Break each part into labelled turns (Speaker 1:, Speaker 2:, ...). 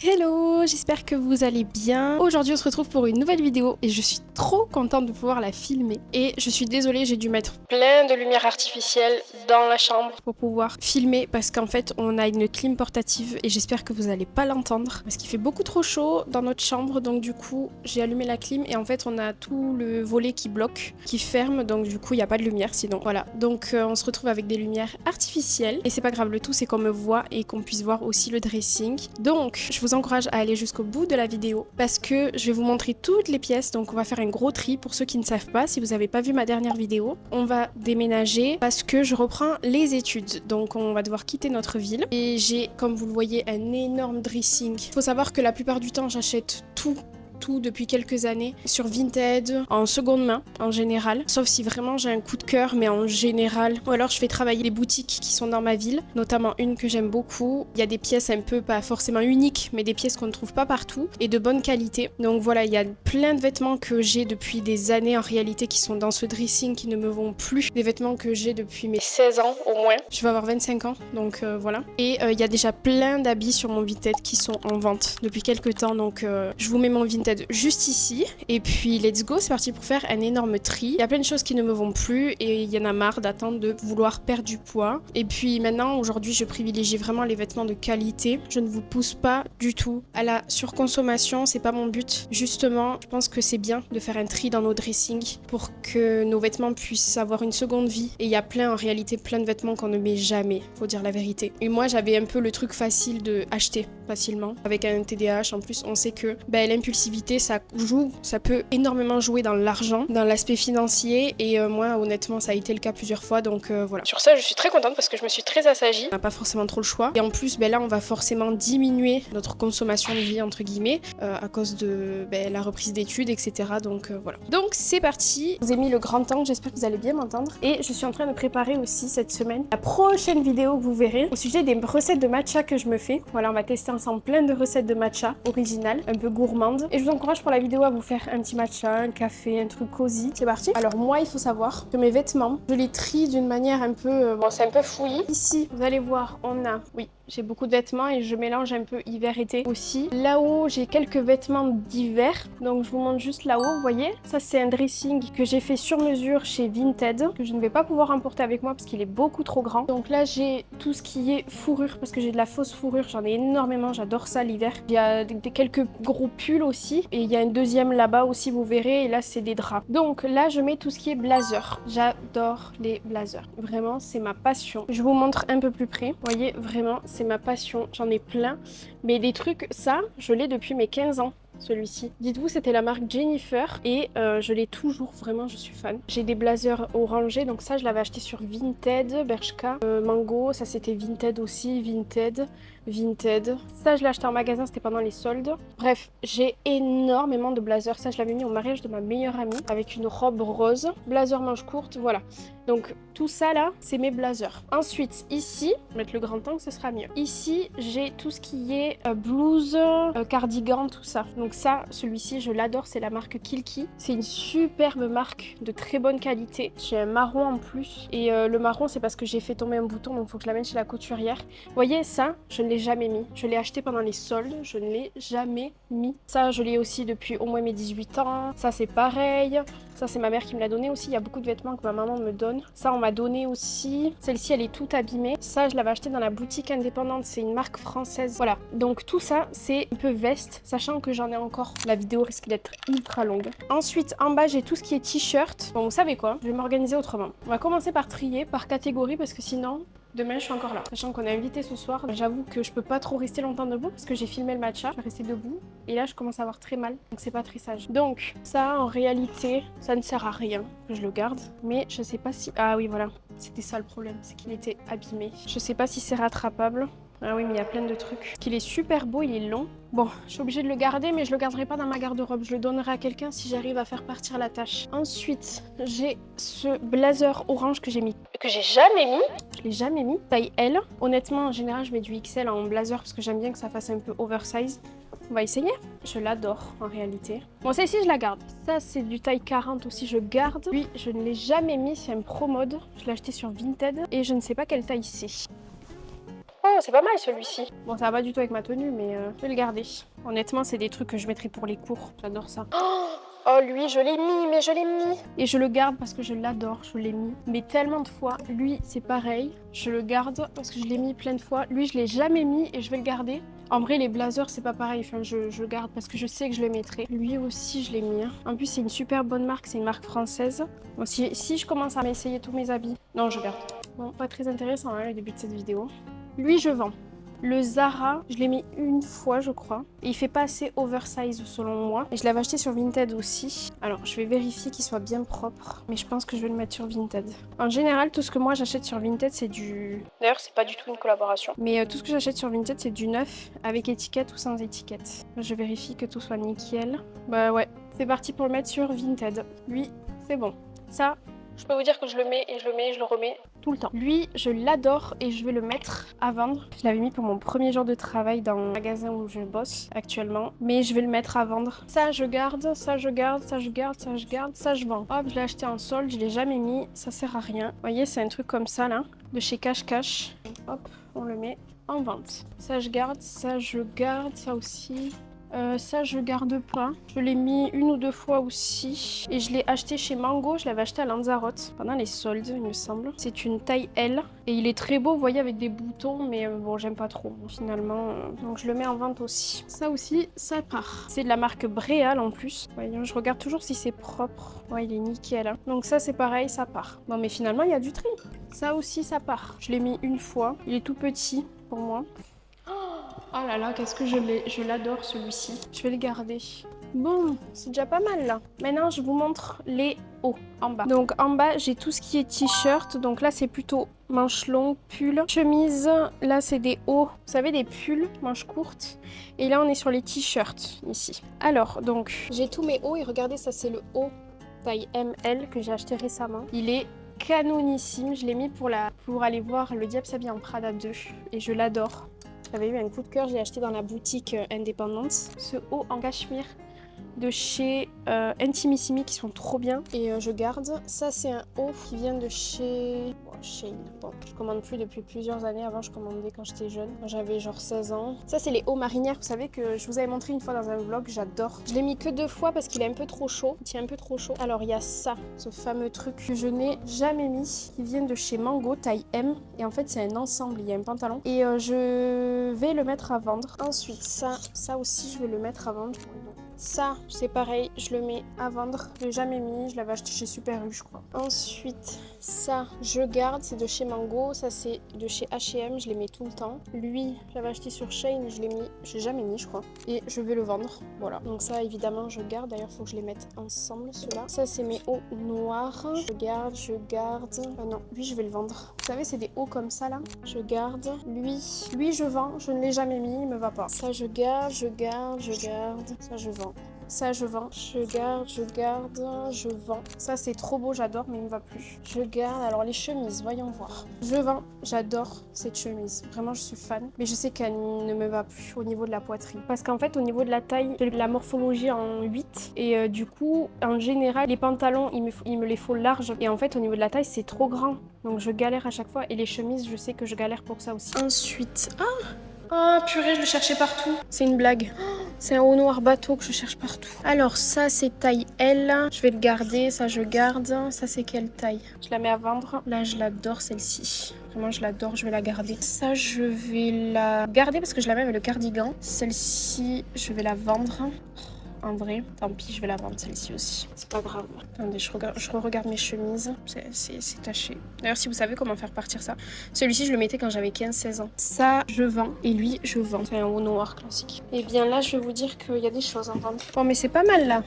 Speaker 1: Hello, j'espère que vous allez bien. Aujourd'hui on se retrouve pour une nouvelle vidéo et je suis trop contente de pouvoir la filmer. Et je suis désolée, j'ai dû mettre plein de lumière artificielle dans la chambre pour pouvoir filmer parce qu'en fait on a une clim portative et j'espère que vous allez pas l'entendre parce qu'il fait beaucoup trop chaud dans notre chambre, donc du coup j'ai allumé la clim et en fait on a tout le volet qui bloque, qui ferme, donc du coup il n'y a pas de lumière sinon. Voilà, donc on se retrouve avec des lumières artificielles et c'est pas grave, le tout c'est qu'on me voit et qu'on puisse voir aussi le dressing. Donc je vous encourage à aller jusqu'au bout de la vidéo parce que je vais vous montrer toutes les pièces, donc on va faire un gros tri pour ceux qui ne savent pas. Si vous n'avez pas vu ma dernière vidéo, on va déménager parce que je reprends les études, donc on va devoir quitter notre ville et j'ai, comme vous le voyez, un énorme dressing. Il faut savoir que la plupart du temps j'achète tout depuis quelques années sur Vinted, en seconde main en général, sauf si vraiment j'ai un coup de cœur, mais en général, ou alors je fais travailler les boutiques qui sont dans ma ville, notamment une que j'aime beaucoup. Il y a des pièces un peu, pas forcément uniques, mais des pièces qu'on ne trouve pas partout et de bonne qualité. Donc voilà, il y a plein de vêtements que j'ai depuis des années en réalité qui sont dans ce dressing, qui ne me vont plus, des vêtements que j'ai depuis mes 16 ans au moins. Je vais avoir 25 ans, donc voilà. Et il y a déjà plein d'habits sur mon Vinted qui sont en vente depuis quelques temps, donc je vous mets mon Vinted juste ici et puis let's go, c'est parti pour faire un énorme tri. Il y a plein de choses qui ne me vont plus et il y en a marre d'attendre de vouloir perdre du poids. Et puis maintenant, aujourd'hui, je privilégie vraiment les vêtements de qualité. Je ne vous pousse pas du tout à la surconsommation, c'est pas mon but. Justement, je pense que c'est bien de faire un tri dans nos dressings pour que nos vêtements puissent avoir une seconde vie. Et il y a en réalité plein de vêtements qu'on ne met jamais, faut dire la vérité. Et moi, j'avais un peu le truc facile de acheter facilement. Avec un TDAH, en plus, on sait que l'impulsivité, ça joue, ça peut énormément jouer dans l'argent, dans l'aspect financier, et moi honnêtement ça a été le cas plusieurs fois, donc voilà. Sur ça je suis très contente parce que je me suis très assagie, on n'a pas forcément trop le choix, et en plus là on va forcément diminuer notre consommation de vie entre guillemets à cause de la reprise d'études, etc. Donc voilà. Donc c'est parti, je vous ai mis le grand angle, j'espère que vous allez bien m'entendre, et je suis en train de préparer aussi cette semaine la prochaine vidéo que vous verrez au sujet des recettes de matcha que je me fais. Voilà, on va tester ensemble plein de recettes de matcha originales, un peu gourmandes, et je vous encourage pour la vidéo à vous faire un petit matcha, un café, un truc cosy. C'est parti. Alors moi, il faut savoir que mes vêtements, je les trie d'une manière un peu... bon, c'est un peu fouillis. Ici, vous allez voir, on a... Oui, j'ai beaucoup de vêtements et je mélange un peu hiver-été aussi. Là-haut, j'ai quelques vêtements d'hiver. Donc je vous montre juste là-haut, vous voyez. Ça, c'est un dressing que j'ai fait sur mesure chez Vinted, que je ne vais pas pouvoir emporter avec moi parce qu'il est beaucoup trop grand. Donc là, j'ai tout ce qui est fourrure parce que j'ai de la fausse fourrure. J'en ai énormément, j'adore ça l'hiver. Il y a quelques gros pulls aussi. Et il y a un deuxième là-bas aussi, vous verrez. Et là, c'est des draps. Donc là, je mets tout ce qui est blazer. J'adore les blazers. Vraiment, c'est ma passion. Je vous montre un peu plus près. Vous voyez, vraiment, c'est ma passion. J'en ai plein. Mais des trucs, ça, je l'ai depuis mes 15 ans. Celui-ci. Dites-vous, c'était la marque Jennifer et je l'ai toujours, vraiment, je suis fan. J'ai des blazers orangés, donc ça, je l'avais acheté sur Vinted, Bershka, Mango, ça c'était Vinted aussi, Vinted. Ça, je l'ai acheté en magasin, c'était pendant les soldes. Bref, j'ai énormément de blazers. Ça, je l'avais mis au mariage de ma meilleure amie avec une robe rose, blazer manche courte, voilà. Donc tout ça là, c'est mes blazers. Ensuite, ici, mettre le grand angle, ce sera mieux. Ici, j'ai tout ce qui est blouse, cardigan, tout ça. Donc ça, celui-ci, je l'adore, c'est la marque Kilki. C'est une superbe marque de très bonne qualité. J'ai un marron en plus. Et le marron, c'est parce que j'ai fait tomber un bouton, donc il faut que je l'amène chez la couturière. Vous voyez, ça, je ne l'ai jamais mis. Je l'ai acheté pendant les soldes, je ne l'ai jamais mis. Ça, je l'ai aussi depuis au moins mes 18 ans. Ça, c'est pareil. Ça, c'est ma mère qui me l'a donné aussi. Il y a beaucoup de vêtements que ma maman me donne. Ça, on m'a donné aussi. Celle-ci, elle est toute abîmée. Ça, je l'avais acheté dans la boutique indépendante. C'est une marque française. Voilà. Donc, tout ça, c'est un peu veste. Sachant que j'en ai encore. La vidéo risque d'être ultra longue. Ensuite, en bas, j'ai tout ce qui est t-shirt. Bon, vous savez quoi? Je vais m'organiser autrement. On va commencer par trier par catégorie parce que sinon... Demain, je suis encore là. Sachant qu'on est invité ce soir, j'avoue que je peux pas trop rester longtemps debout parce que j'ai filmé le matcha. Je vais rester debout et là, je commence à avoir très mal. Donc, c'est pas très sage. Donc, ça, en réalité, ça ne sert à rien. Je le garde. Mais je sais pas si... Ah oui, voilà. C'était ça le problème. C'est qu'il était abîmé. Je sais pas si c'est rattrapable. Ah oui, mais il y a plein de trucs. Il est super beau, il est long. Bon, je suis obligée de le garder, mais je le garderai pas dans ma garde-robe. Je le donnerai à quelqu'un si j'arrive à faire partir la tâche. Ensuite, j'ai ce blazer orange que j'ai jamais mis. Je l'ai jamais mis. Taille L. Honnêtement, en général, je mets du XL en blazer parce que j'aime bien que ça fasse un peu oversize. On va essayer. Je l'adore en réalité. Bon, celle-ci, je la garde. Ça, c'est du taille 40 aussi, je garde. Lui, je ne l'ai jamais mis, c'est un pro mode. Je l'ai acheté sur Vinted et je ne sais pas quelle taille c'est. c'est pas mal celui-ci. Bon, ça va pas du tout avec ma tenue, mais je vais le garder. Honnêtement, c'est des trucs que je mettrai pour les cours. J'adore ça. Oh, lui, je l'ai mis, mais je l'ai mis. Et je le garde parce que je l'adore, je l'ai mis. Mais tellement de fois. Lui, c'est pareil. Je le garde parce que je l'ai mis plein de fois. Lui, je l'ai jamais mis et je vais le garder. En vrai, les blazers, c'est pas pareil. Enfin, je le garde parce que je sais que je le mettrai. Lui aussi, je l'ai mis. En plus, c'est une super bonne marque. C'est une marque française. Bon, si je commence à m'essayer tous mes habits... Non, je garde. Bon, pas très intéressant, hein, le début de cette vidéo. Lui, je vends. Le Zara, je l'ai mis une fois, je crois. Et il fait pas assez oversize selon moi. Et je l'avais acheté sur Vinted aussi. Alors, je vais vérifier qu'il soit bien propre. Mais je pense que je vais le mettre sur Vinted. En général, tout ce que moi j'achète sur Vinted, c'est du... D'ailleurs, c'est pas du tout une collaboration. Mais tout ce que j'achète sur Vinted, c'est du neuf, avec étiquette ou sans étiquette. Je vérifie que tout soit nickel. Bah ouais, c'est parti pour le mettre sur Vinted. Lui, c'est bon. Ça... Je peux vous dire que je le mets et je le mets et je le remets tout le temps. Lui, je l'adore et je vais le mettre à vendre. Je l'avais mis pour mon premier jour de travail dans le magasin où je bosse actuellement. Mais je vais le mettre à vendre. Ça, je garde, ça, je garde, ça, je garde, ça, je garde, ça, je vends. Hop, je l'ai acheté en solde, je l'ai jamais mis. Ça sert à rien. Vous voyez, c'est un truc comme ça, là, de chez Cash Cash. Hop, on le met en vente. Ça, je garde, ça, ça aussi. Ça, je garde pas. Je l'ai mis une ou deux fois aussi. Et je l'ai acheté chez Mango. Je l'avais acheté à Lanzarote pendant les soldes, il me semble. C'est une taille L. Et il est très beau, vous voyez, avec des boutons. Mais bon, j'aime pas trop, finalement. Donc, je le mets en vente aussi. Ça aussi, ça part. C'est de la marque Bréal en plus. Voyons, je regarde toujours si c'est propre. Ouais, il est nickel. Hein. Donc, ça, c'est pareil, ça part. Bon, mais finalement, il y a du tri. Ça aussi, ça part. Je l'ai mis une fois. Il est tout petit pour moi. Oh là là, qu'est-ce que je l'adore celui-ci. Je vais le garder. Bon, c'est déjà pas mal là. Maintenant, je vous montre les hauts en bas. Donc en bas, j'ai tout ce qui est t-shirt. Donc là, c'est plutôt manches longues, pull, chemise. Là, c'est des hauts, vous savez, des pulls, manches courtes. Et là, on est sur les t-shirts ici. Alors, donc, j'ai tous mes hauts et regardez, ça c'est le haut taille ML que j'ai acheté récemment. Il est canonissime. Je l'ai mis pour aller voir Le Diable s'habille en Prada 2 et je l'adore. J'avais eu un coup de cœur, j'ai acheté dans la boutique indépendante ce haut en cachemire de chez Intimissimi qui sont trop bien et je garde. Ça c'est un haut qui vient de chez Shein. Bon, je commande plus depuis plusieurs années. Avant je commandais quand j'étais jeune, quand j'avais genre 16 ans. Ça c'est les hauts marinières, vous savez que je vous avais montré une fois dans un vlog, j'adore. Je l'ai mis que 2 fois parce qu'il est un peu trop chaud, il tient un peu trop chaud. Alors il y a ça, ce fameux truc que je n'ai jamais mis, qui vient de chez Mango, taille M. Et en fait c'est un ensemble, il y a un pantalon. Et je vais le mettre à vendre. Ensuite ça aussi je vais le mettre à vendre. Ça, c'est pareil, je le mets à vendre. Je l'ai jamais mis, je l'avais acheté chez Super U, je crois. Ensuite, ça, je garde, c'est de chez Mango. Ça, c'est de chez H&M, je les mets tout le temps. Lui, j'avais acheté sur Shein, je l'ai jamais mis, je crois. Et je vais le vendre, voilà. Donc ça, évidemment, je garde. D'ailleurs, il faut que je les mette ensemble, ceux-là. Ça, c'est mes hauts noirs. Je garde. Ah non, lui, je vais le vendre. Vous savez, c'est des hauts comme ça, là. Je garde. Lui, je vends. Je ne l'ai jamais mis, il me va pas. Ça, je garde. Ça, je vends. Ça, je vends. Je garde, je vends. Ça, c'est trop beau, j'adore, mais il me va plus. Je garde. Alors, les chemises, voyons voir. Je vends. J'adore cette chemise. Vraiment, je suis fan. Mais je sais qu'elle ne me va plus au niveau de la poitrine. Parce qu'en fait, au niveau de la taille, j'ai la morphologie en 8. Et du coup, en général, les pantalons, il me les faut larges. Et en fait, au niveau de la taille, c'est trop grand. Donc, je galère à chaque fois. Et les chemises, je sais que je galère pour ça aussi. Ensuite... Oh purée, je le cherchais partout. C'est une blague. C'est un haut noir bateau que je cherche partout. Alors ça c'est taille L. Je vais le garder, ça je garde. Ça c'est quelle taille? Je la mets à vendre. Là je l'adore celle-ci. Vraiment je l'adore, je vais la garder. Ça je vais la garder parce que je la mets avec le cardigan. Celle-ci je vais la vendre. En vrai, tant pis, je vais la vendre celle-ci aussi. C'est pas grave. Attendez, je regarde mes chemises. C'est taché. D'ailleurs, si vous savez comment faire partir ça. Celui-ci, je le mettais quand j'avais 15-16 ans. Ça, je vends. Et lui, je vends. C'est un haut noir classique. Et bien là, je vais vous dire qu'il y a des choses à vendre. Bon, mais c'est pas mal là.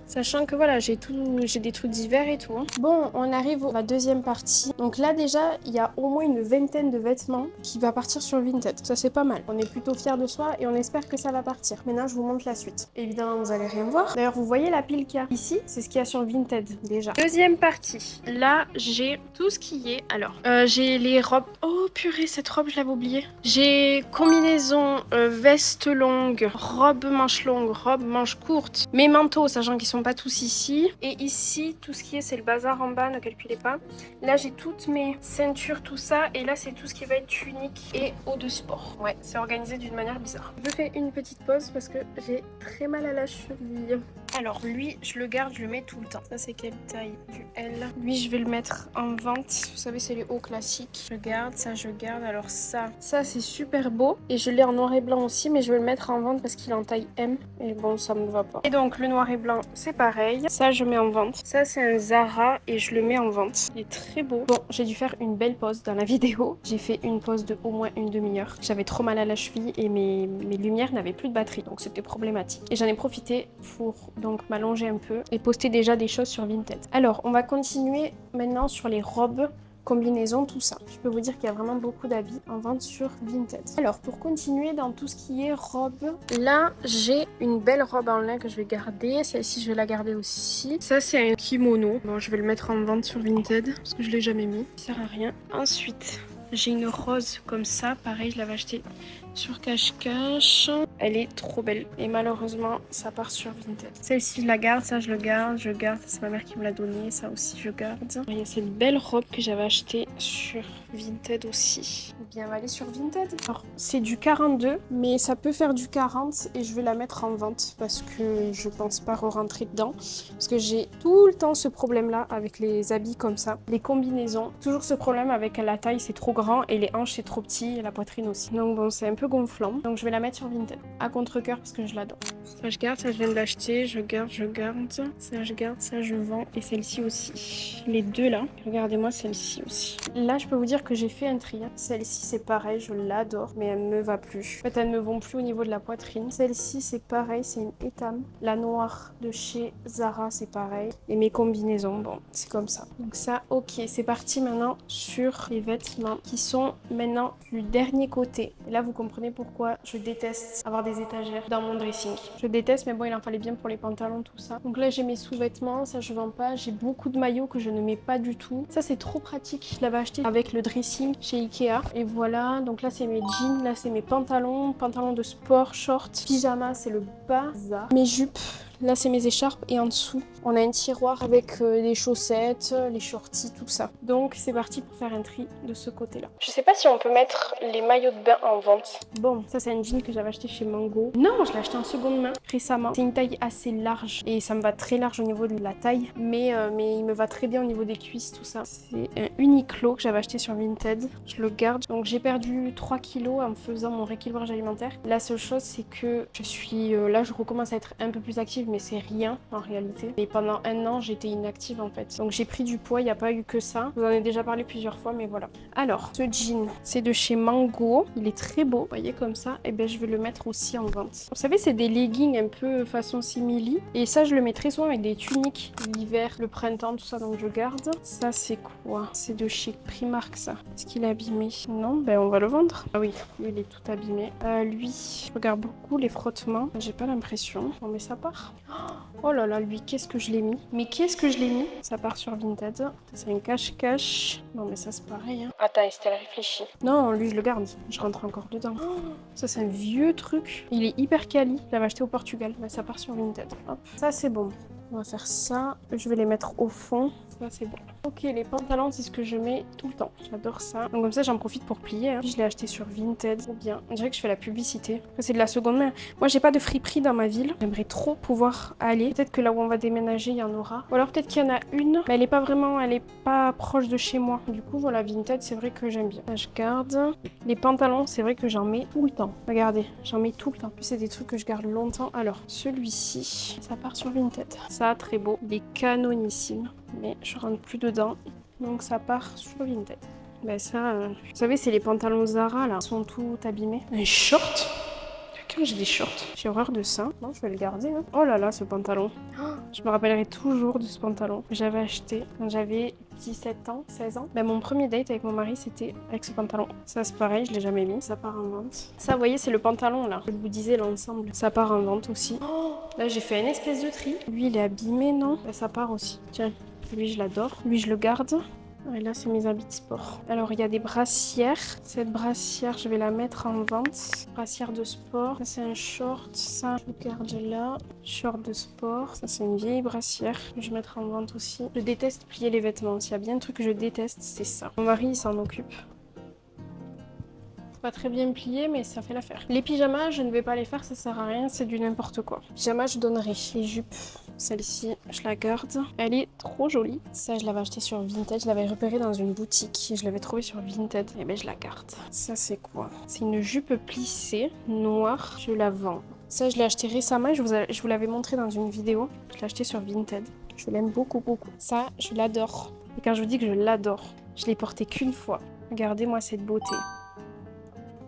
Speaker 1: Sachant que voilà, j'ai des trucs d'hiver et tout. Hein. Bon, on arrive à la deuxième partie. Donc là déjà, il y a au moins une vingtaine de vêtements qui va partir sur Vinted. Ça c'est pas mal. On est plutôt fiers de soi et on espère que ça va partir. Maintenant, je vous montre la suite. Évidemment, vous allez rien voir. D'ailleurs, vous voyez la pile qu'il y a ici, c'est ce qu'il y a sur Vinted déjà. Deuxième partie. Là, j'ai tout ce qui est. Alors, j'ai les robes. Oh purée, cette robe, je l'avais oubliée. J'ai combinaison, veste longue, robe manche longue, robe manche courte. Mes manteaux, sachant qu'ils sont sont pas tous ici. Et ici, tout ce qui est, c'est le bazar en bas, ne calculez pas. Là, j'ai toutes mes ceintures, tout ça. Et là, c'est tout ce qui va être tunique et haut de sport. Ouais, c'est organisé d'une manière bizarre. Je fais une petite pause parce que j'ai très mal à la cheville. Alors lui, je le garde, je le mets tout le temps. Ça, c'est quelle taille? Du L. Lui, je vais le mettre en vente. Vous savez, c'est les hauts classiques. Je garde, ça, je garde. Alors ça c'est super beau. Et je l'ai en noir et blanc aussi, mais je vais le mettre en vente parce qu'il est en taille M. Et bon, ça me va pas. Et donc, le noir et blanc, c'est pareil. Ça, je mets en vente. Ça, c'est un Zara et je le mets en vente. Il est très beau. Bon, j'ai dû faire une belle pause dans la vidéo. J'ai fait une pause de au moins une demi-heure. J'avais trop mal à la cheville et mes lumières n'avaient plus de batterie. Donc, c'était problématique. Et j'en ai profité pour donc m'allonger un peu et poster déjà des choses sur Vinted. Alors, on va continuer maintenant sur les robes, combinaisons, tout ça. Je peux vous dire qu'il y a vraiment beaucoup d'habits en vente sur Vinted. Alors, pour continuer dans tout ce qui est robe, là, j'ai une belle robe en lin que je vais garder. Celle-ci, je vais la garder aussi. Ça, c'est un kimono. Bon, je vais le mettre en vente sur Vinted parce que je l'ai jamais mis. Ça sert à rien. Ensuite, j'ai une rose comme ça. Pareil, je l'avais achetée sur Cache-Cache. Elle est trop belle. Et malheureusement, ça part sur Vinted. Celle-ci, je la garde. Ça, je le garde. Je garde. C'est ma mère qui me l'a donnée. Ça aussi, je garde. Il y a cette belle robe que j'avais achetée sur Vinted aussi. Bien, on va aller sur Vinted. Alors, c'est du 42, mais ça peut faire du 40 et je vais la mettre en vente parce que je pense pas re-rentrer dedans. Parce que j'ai tout le temps ce problème-là avec les habits comme ça. Les combinaisons. Toujours ce problème avec la taille, c'est trop grand et les hanches, c'est trop petit et la poitrine aussi. Donc bon, c'est un peu gonflant. Donc je vais la mettre sur Vinted. À contre-cœur parce que je l'adore. Ça, je garde. Ça, je viens de l'acheter. Je garde, je garde. Ça, je garde. Ça, je vends. Et celle-ci aussi. Les deux là. Regardez-moi celle-ci aussi. Là, je peux vous dire que j'ai fait un tri. Celle-ci, c'est pareil. Je l'adore. Mais elle me va plus. En fait, elles ne vont plus au niveau de la poitrine. Celle-ci, c'est pareil. C'est une Etam. La noire de chez Zara, c'est pareil. Et mes combinaisons, bon, c'est comme ça. Donc ça, ok. C'est parti maintenant sur les vêtements qui sont maintenant du dernier côté. Et là, vous comprenez pourquoi je déteste avoir des étagères dans mon dressing. Je déteste, mais bon, il en fallait bien pour les pantalons, tout ça. Donc là, j'ai mes sous-vêtements. Ça, je vends pas. J'ai beaucoup de maillots que je ne mets pas du tout. Ça, c'est trop pratique. Je l'avais acheté avec le dressing chez Ikea. Et voilà. Donc là, c'est mes jeans. Là, c'est mes pantalons. Pantalons de sport, shorts. Pyjama, c'est le bazar. Mes jupes. Là, c'est mes écharpes et en dessous, on a un tiroir avec des chaussettes, les shorties, tout ça. Donc, c'est parti pour faire un tri de ce côté-là. Je sais pas si on peut mettre les maillots de bain en vente. Bon, ça, c'est un jean que j'avais acheté chez Mango. Non, je l'ai acheté en seconde main récemment. C'est une taille assez large et ça me va très large au niveau de la taille, mais il me va très bien au niveau des cuisses, tout ça. C'est un Uniqlo que j'avais acheté sur Vinted. Je le garde. Donc, j'ai perdu 3 kilos en faisant mon rééquilibrage alimentaire. La seule chose, c'est que je suis là, je recommence à être un peu plus active, mais c'est rien en réalité. Et pendant un an, j'étais inactive en fait. Donc j'ai pris du poids, il n'y a pas eu que ça. Je vous en ai déjà parlé plusieurs fois, mais voilà. Alors, ce jean, c'est de chez Mango. Il est très beau, vous voyez comme ça. Et ben je vais le mettre aussi en vente. Vous savez, c'est des leggings un peu façon simili. Et ça, je le mets très souvent avec des tuniques. L'hiver, le printemps, tout ça, donc je garde. Ça, c'est quoi? C'est de chez Primark, ça. Est-ce qu'il est abîmé? Non, ben on va le vendre. Ah oui, lui, il est tout abîmé. Lui, je regarde beaucoup les frottements. J'ai pas l'impression. Bon, mais ça part. Oh là là, lui, qu'est-ce que je l'ai mis? Mais qu'est-ce que je l'ai mis? Ça part sur Vinted. C'est un cache-cache. Non, mais ça, c'est pareil. Hein. Attends, Estelle réfléchit. Non, lui, je le garde. Je rentre encore dedans. Oh, ça, c'est un vieux truc. Il est hyper quali. Je l'avais acheté au Portugal. Mais ça part sur Vinted. Hop. Ça, c'est bon. On va faire ça. Je vais les mettre au fond. Ça, c'est bon. Ok, les pantalons, c'est ce que je mets tout le temps. J'adore ça. Donc comme ça, j'en profite pour plier. Hein. Je l'ai acheté sur Vinted. Trop bien. On dirait que je fais la publicité. C'est de la seconde main. Moi, j'ai pas de friperie dans ma ville. J'aimerais trop pouvoir aller. Peut-être que là où on va déménager, il y en aura. Ou alors peut-être qu'il y en a une. Mais elle est pas vraiment... Elle est pas proche de chez moi. Du coup, voilà, Vinted, c'est vrai que j'aime bien. Là, je garde. Les pantalons, c'est vrai que j'en mets tout le temps. Regardez, j'en mets tout le temps. En plus, c'est des trucs que je garde longtemps. Alors, celui-ci, ça part sur Vinted. Ça, très beau. Il est canonissime. Mais je rentre plus dedans. Donc ça part sur Vinted. Ben ça, vous savez, c'est les pantalons Zara là. Ils sont tout abîmés. Un short? Quand j'ai des shorts, j'ai horreur de ça. Non, je vais le garder. Hein. Oh là là, ce pantalon. Oh, je me rappellerai toujours de ce pantalon que j'avais acheté quand j'avais 17 ans, 16 ans. Ben, mon premier date avec mon mari, c'était avec ce pantalon. Ça, c'est pareil, je l'ai jamais mis. Ça part en vente. Ça, vous voyez, c'est le pantalon là. Je vous disais l'ensemble. Ça part en vente aussi. Oh, là, j'ai fait une espèce de tri. Lui, il est abîmé, non? Ben, ça part aussi. Tiens. Lui, je l'adore. Lui, je le garde. Et là, c'est mes habits de sport. Alors, il y a des brassières. Cette brassière, je vais la mettre en vente. Brassière de sport. Ça, c'est un short. Ça, je garde là. Short de sport. Ça, c'est une vieille brassière que je vais mettre en vente aussi. Je déteste plier les vêtements. S'il y a bien un truc que je déteste, c'est ça. Mon mari, il s'en occupe. Pas très bien plié, mais ça fait l'affaire. Les pyjamas, je ne vais pas les faire, ça sert à rien, c'est du n'importe quoi. Pyjamas, je donnerai. Les jupes, celle-ci, je la garde. Elle est trop jolie. Ça, je l'avais acheté sur Vinted, je l'avais repérée dans une boutique et je l'avais trouvée sur Vinted. Et ben, je la garde. Ça, c'est quoi? C'est une jupe plissée, noire, je la vends. Ça, je l'ai acheté récemment, je vous l'avais montré dans une vidéo. Je l'ai acheté sur Vinted. Je l'aime beaucoup, beaucoup. Ça, je l'adore. Et quand je vous dis que je l'adore, je l'ai porté qu'une fois. Regardez-moi cette beauté.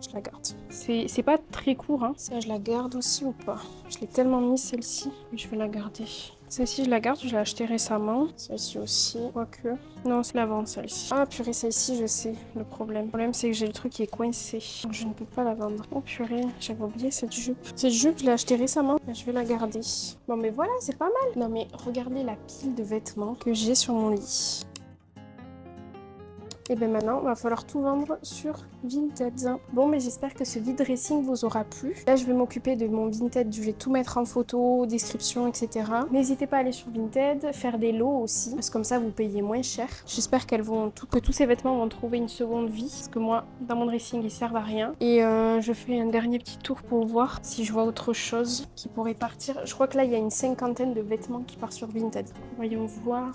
Speaker 1: Je la garde. C'est pas très court, hein. Ça, je la garde aussi ou pas? Je l'ai tellement mis celle-ci, mais je vais la garder. Celle-ci, je la garde, je l'ai achetée récemment. Celle-ci aussi, quoique. Non, c'est la vente, celle-ci. Ah, purée, celle-ci, je sais le problème. Le problème, c'est que j'ai le truc qui est coincé. Donc, je ne peux pas la vendre. Oh, purée, j'avais oublié cette jupe. Cette jupe, je l'ai achetée récemment. Je vais la garder. Bon, mais voilà, c'est pas mal. Non, mais regardez la pile de vêtements que j'ai sur mon lit. Et bien maintenant, il va falloir tout vendre sur Vinted. Bon, mais j'espère que ce vide dressing vous aura plu. Là, je vais m'occuper de mon Vinted. Je vais tout mettre en photo, description, etc. N'hésitez pas à aller sur Vinted, faire des lots aussi, parce que comme ça, vous payez moins cher. J'espère que tous ces vêtements vont trouver une seconde vie, parce que moi, dans mon dressing, ils servent à rien. Et je fais un dernier petit tour pour voir si je vois autre chose qui pourrait partir. Je crois que là, il y a une 50aine de vêtements qui partent sur Vinted. Voyons voir.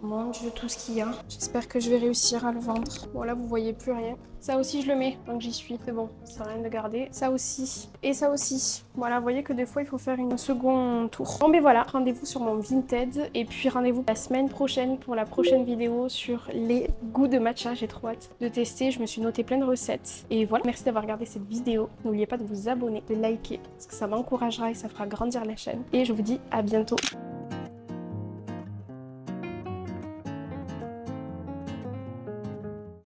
Speaker 1: Mon Dieu, tout ce qu'il y a. J'espère que je vais réussir à le vendre. Bon, là, vous voyez plus rien. Ça aussi, je le mets, donc j'y suis. C'est bon, ça sert à rien de garder. Ça aussi. Et ça aussi. Voilà, vous voyez que des fois, il faut faire un second tour. Bon, ben voilà, rendez-vous sur mon Vinted. Et puis, rendez-vous la semaine prochaine pour la prochaine vidéo sur les goûts de matcha. J'ai trop hâte de tester. Je me suis noté plein de recettes. Et voilà, merci d'avoir regardé cette vidéo. N'oubliez pas de vous abonner, de liker, parce que ça m'encouragera et ça fera grandir la chaîne. Et je vous dis à bientôt.